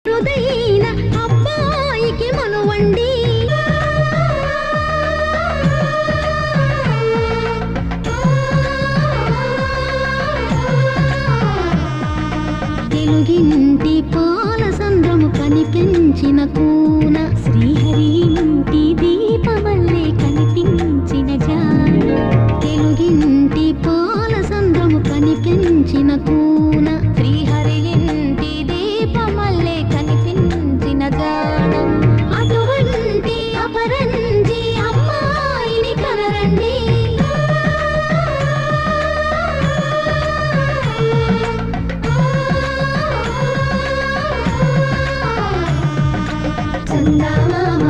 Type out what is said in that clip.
హృదయైన అబ్బాయికి మనువండి తెలుగింటి పాల సంద్రము కనిపించిన కూన శ్రీహరి ఇంటి దీపమల్లే కనిపించిన జాన తెలుగింటి పాల సంద్రము కనిపించిన కూన శ్రీహరి ఇంటి దీపమల్లే కనిపించిన జాన అటువంటి అపరంజి అమ్మాయిని కనరండి చందమామ